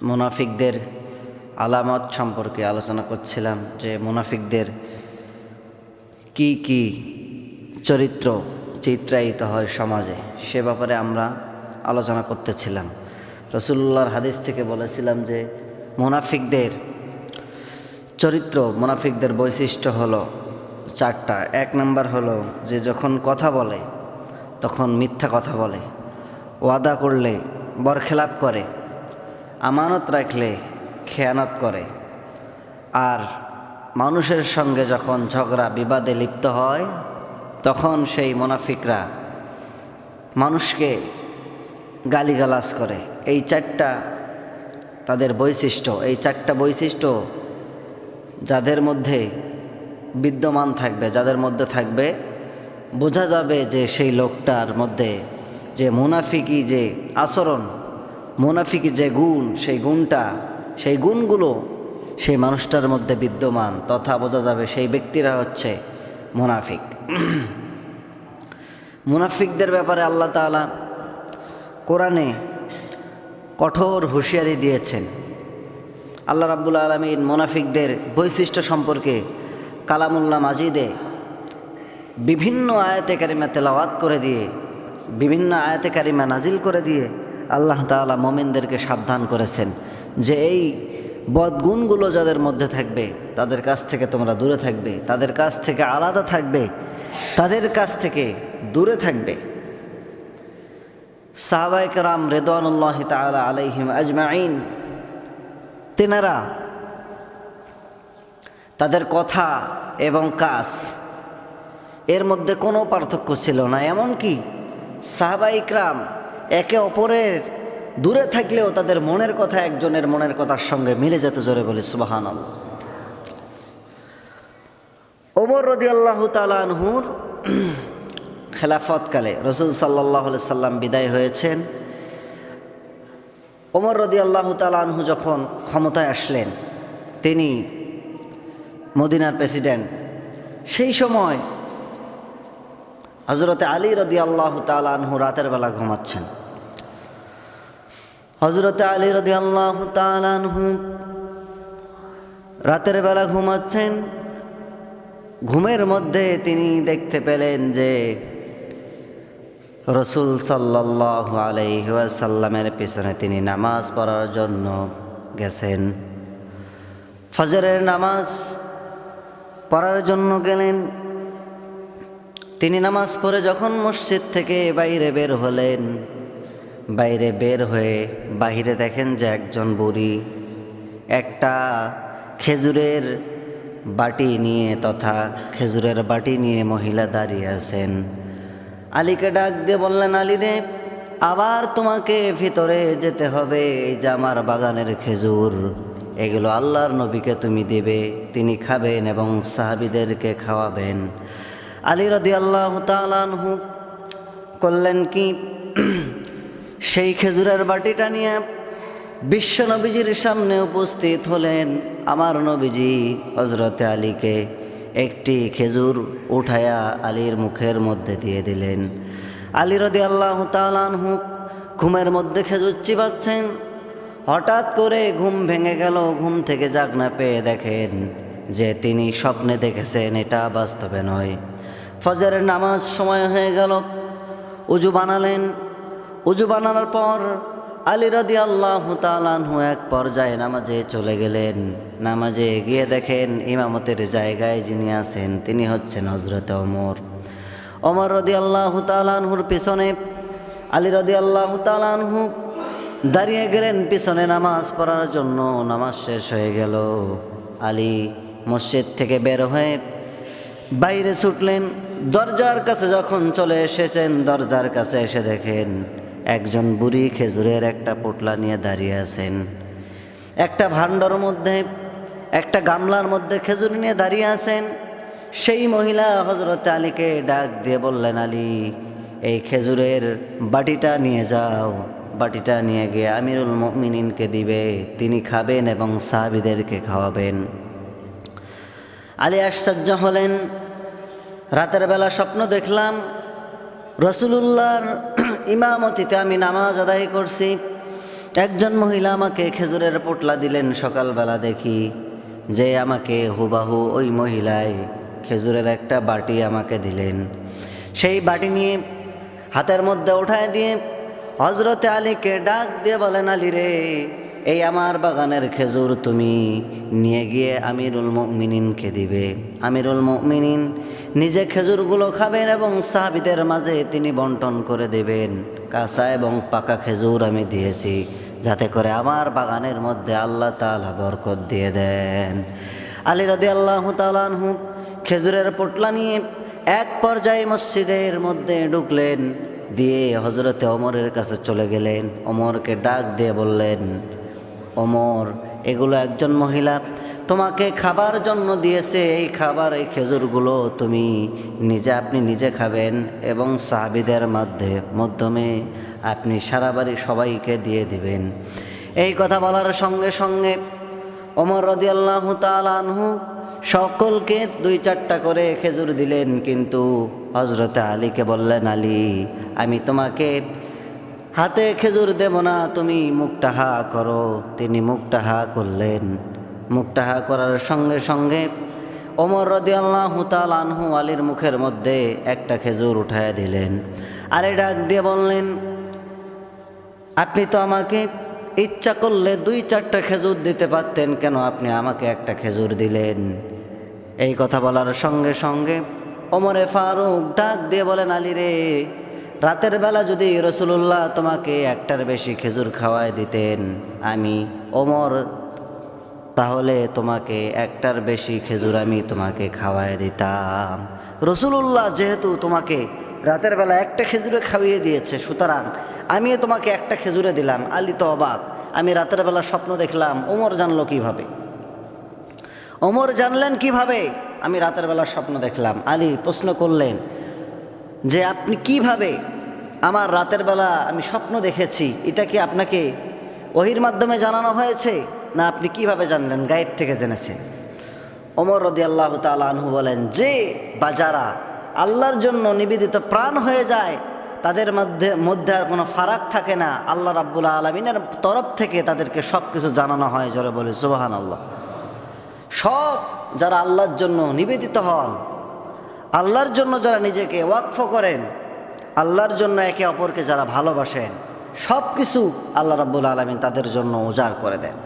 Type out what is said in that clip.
মুনাফিকদের আলামত সম্পর্কে আলোচনা করছিলাম যে মুনাফিকদের কি কি চরিত্র চিত্রায়িত হয় সমাজে, সে ব্যাপারে আমরা আলোচনা করতেছিলাম। রাসূলুল্লাহর হাদিস থেকে বলেছিলাম যে মুনাফিকদের চরিত্র, মুনাফিকদের বৈশিষ্ট্য হলো চারটা। এক নাম্বার হলো যে যখন কথা বলে তখন মিথ্যা কথা বলে, ওয়াদা করলে বরখেলাপ করে, আমানত রাখলে খেয়ানত করে, আর মানুষের সঙ্গে যখন ঝগড়া বিবাদে লিপ্ত হয় তখন সেই মুনাফিকরা মানুষকে গালিগালাজ করে। এই চারটা তাদের বৈশিষ্ট্য। এই চারটা বৈশিষ্ট্য যাদের মধ্যে বিদ্যমান থাকবে, যাদের মধ্যে থাকবে, বোঝা যাবে যে সেই লোকটার মধ্যে যে মুনাফিকি যে আচরণ, মুনাফিকি যে গুণ, সেই গুণগুলো সেই মানুষটার মধ্যে বিদ্যমান, তথা বোঝা যাবে সেই ব্যক্তিরা হচ্ছে মুনাফিক। মুনাফিকদের ব্যাপারে আল্লাহ তাআলা কোরআনে কঠোর হুঁশিয়ারি দিয়েছেন। আল্লাহ রাব্বুল আলামিন মুনাফিকদের বৈশিষ্ট্য সম্পর্কে কালামুল্লাহ মাজিদে বিভিন্ন আয়াতে কারিমা তেলাওয়াত করে দিয়ে, বিভিন্ন আয়াতে কারিমা নাজিল করে দিয়ে আল্লাহ তাআলা মুমিনদেরকে সাবধান করেছেন যে এই বদগুণগুলো যাদের মধ্যে থাকবে তাদের কাছ থেকে তোমরা দূরে থাকবে, তাদের কাছ থেকে আলাদা থাকবে, তাদের কাছ থেকে দূরে থাকবে। সাহাবায়ে কেরাম রিদওয়ানুল্লাহি তাআলা আলাইহিম আজমাইন, তেনারা তাদের কথা এবং কাজ এর মধ্যে কোনো পার্থক্য ছিল না। এমনকি সাহাবায়ে কেরাম একে অপরের দূরে থাকলেও তাদের মনের কথা একজনের মনের কথার সঙ্গে মিলে যেতে। জোরে বলি সুবহানাল্লাহ। ওমর রাদিয়াল্লাহু তাআলা আনহুর খেলাফতকালে রাসূল সাল্লাল্লাহু আলাইহি সাল্লাম বিদায় হয়েছেন। ওমর রাদিয়াল্লাহু তাআলা আনহু যখন ক্ষমতায় আসলেন, তিনি মদিনার প্রেসিডেন্ট, সেই সময় হযরতে আলী রাদিয়াল্লাহু তাআলা আনহু রাতের বেলা ঘুমাচ্ছেন। হযরতে আলী রাদিয়াল্লাহু তাআলা আনহু রাতের বেলা ঘুমাচ্ছেন। ঘুমের মধ্যে তিনি দেখতে পেলেন যে রাসূল সাল্লাল্লাহু আলাইহি ওয়াসাল্লামের পিছনে তিনি নামাজ পড়ার জন্য গেছেন। ফজরের নামাজ পড়ার জন্য গেলেন। তিনি নামাজ পড়ে যখন মসজিদ থেকে বাইরে বের হলেন, বাইরে বের হয়ে বাহিরে দেখেন যে একজন বুড়ি একটা খেজুরের বাটি নিয়ে তথা খেজুরের বাটি নিয়ে মহিলা দাঁড়িয়ে আছেন। আলীকে ডাক দিয়ে বললেন, আলী রে, আবার তোমাকে ভিতরে যেতে হবে। এই যে আমার বাগানের খেজুর, এগুলো আল্লাহর নবীকে তুমি দিবে, তিনি খাবেন এবং সাহাবীদেরকে খাওয়াবেন। আলী রাদিয়াল্লাহু তাআলা আনহু করলেন কি, সেই খেজুরের বাটিটা নিয়ে বিশ্ব নবীজির সামনে উপস্থিত হলেন। আমার নবীজি হযরতে আলীকে একটি খেজুর উঠায়া আলীর মুখের মধ্যে দিয়ে দিলেন। আলী রাদিয়াল্লাহু তাআলা আনহু ঘুমের মধ্যে খেজুর চিবাচ্ছেন। হঠাৎ করে ঘুম ভেঙে গেল। ঘুম থেকে জাগনা পেয়ে দেখেন যে তিনি স্বপ্নে দেখেছেন, এটা বাস্তবে নয়। ফজরের নামাজ সময় হয়ে গেল। উজু বানালেন। উজু বানানোর পর আলী রাদিয়াল্লাহু তাআলা আনহু এক পর্যায়ে নামাজে চলে গেলেন। নামাজে গিয়ে দেখেন ইমামতের জায়গায় যিনি আছেন তিনি হচ্ছেন হযরতে ওমর। ওমর রাদিয়াল্লাহু তাআলা আনহুর পিছনে আলী রাদিয়াল্লাহু তাআলা আনহু দাঁড়িয়ে গেলেন পিছনে নামাজ পড়ার জন্য। নামাজ শেষ হয়ে গেল। আলী মসজিদ থেকে বের হয়ে বাইরে ছুটলেন। দরজার কাছে যখন চলে এসেছেন, দরজার কাছে এসে দেখেন একজন বুড়ি খেজুরের একটা পোটলা নিয়ে দাঁড়িয়ে আছেন। একটা ভাণ্ডার মধ্যে, একটা গামলার মধ্যে খেজুর নিয়ে দাঁড়িয়ে আছেন। সেই মহিলা হযরতে আলীকে ডাক দিয়ে বললেন, আলী, এই খেজুরের বাটিটা নিয়ে যাও, বাটিটা নিয়ে গিয়ে আমিরুল মুমিনিনকে দিবে, তিনি খাবেন এবং সাহাবীদেরকে খাওয়াবেন। আলী আশ্চর্য হলেন। রাতের বেলা স্বপ্ন দেখলাম রাসূলুল্লাহর ইমামতিতে আমি নামাজ আদায় করছি, একজন মহিলা আমাকে খেজুরের পোটলা দিলেন। সকালবেলা দেখি যে আমাকে হুবাহু ওই মহিলাই খেজুরের একটা বাটি আমাকে দিলেন। সেই বাটি নিয়ে হাতের মধ্যে উঠায় দিয়ে হজরতে আলীকে ডাক দিয়ে বলেন, আলী রে, এই আমার বাগানের খেজুর তুমি নিয়ে গিয়ে আমিরুল মুমিনিনকে দিবে। আমিরুল মুমিনিন নিজে খেজুরগুলো খাবেন এবং সাহাবীদের মাঝে তিনি বন্টন করে দেবেন। কাঁচা এবং পাকা খেজুর আমি দিয়েছি যাতে করে আমার বাগানের মধ্যে আল্লাহ তাআলা বরকত দিয়ে দেন। আলী রাদিয়াল্লাহু তাআলা আনহু খেজুরের পোটলা নিয়ে এক পর্যায়ে মসজিদের মধ্যে ঢুকলেন, দিয়ে হজরতে ওমরের কাছে চলে গেলেন। ওমরকে ডাক দিয়ে বললেন, ওমর, এগুলো একজন মহিলা তোমাকে খাবার জন্য দিয়েছে। এই খাবার, এই খেজুরগুলো তুমি আপনি নিজে খাবেন এবং সাহাবীদের মাধ্যমে আপনি সারা বাড়ি সবাইকে দিয়ে দিবেন। এই কথা বলার সঙ্গে সঙ্গে ওমর রাদিয়াল্লাহু তাআলা আনহু সকলকে 2-4টা করে খেজুর দিলেন, কিন্তু হজরতে আলীকে বললেন, আলী, আমি তোমাকে হাতে খেজুর দেব না, তুমি মুখটা হা করো। তিনি মুখটা হা করলেন। মুখটা হা করার সঙ্গে সঙ্গে ওমর রাদিয়াল্লাহু তাআলা আনহু আলীর মুখের মধ্যে একটা খেজুর উঠায় দিলেন। আলী ডাক দিয়ে বললেন, আপনি তো আমাকে ইচ্ছা করলে 2-4টা খেজুর দিতে পারতেন, কেন আপনি আমাকে একটা খেজুর দিলেন? এই কথা বলার সঙ্গে সঙ্গে ওমরে ফারুক ডাক দিয়ে বলেন, আলী রে, রাতের বেলা যদি রাসূলুল্লাহ তোমাকে একটার বেশি খেজুর খাওয়ায় দিতেন, আমি ওমর, তাহলে তোমাকে একটার বেশি খেজুর আমি তোমাকে খাওয়ায় দিতাম। রাসূলুল্লাহ যেহেতু তোমাকে রাতের বেলা একটা খেজুরে খাইয়ে দিয়েছে, সুতরাং আমিও তোমাকে একটা খেজুরে দিলাম। আলী তো অবাক, আমি রাতের বেলা স্বপ্ন দেখলাম, ওমর জানলো কিভাবে? ওমর জানলেন কিভাবে আমি রাতের বেলা স্বপ্ন দেখলাম? আলী প্রশ্ন করলেন যে, আপনি কিভাবে আমার রাতের বেলা আমি স্বপ্ন দেখেছি, এটা কি আপনাকে ওহীর মাধ্যমে জানানো হয়েছে, না আপনি কিভাবে জানলেন, গায়েব থেকে জেনেছেন? ওমর রাদিয়াল্লাহু তাআলা আনহু বলেন, যে বা যারা আল্লাহর জন্য নিবেদিত প্রাণ হয়ে যায়, তাদের মধ্যে আর কোনো ফারাক থাকে না। আল্লাহ রাব্বুল আলামিনের তরফ থেকে তাদেরকে সব কিছু জানানো হয়। জোরে বলে সুবহানাল্লাহ। সব যারা আল্লাহর জন্য নিবেদিত হন, আল্লাহর জন্য যারা নিজেকে ওয়াকফ করেন, আল্লাহর জন্য একে অপরকে যারা ভালোবাসেন, সব কিছু আল্লাহ রাব্বুল আলামিন তাদের জন্য উজাড় করে দেন।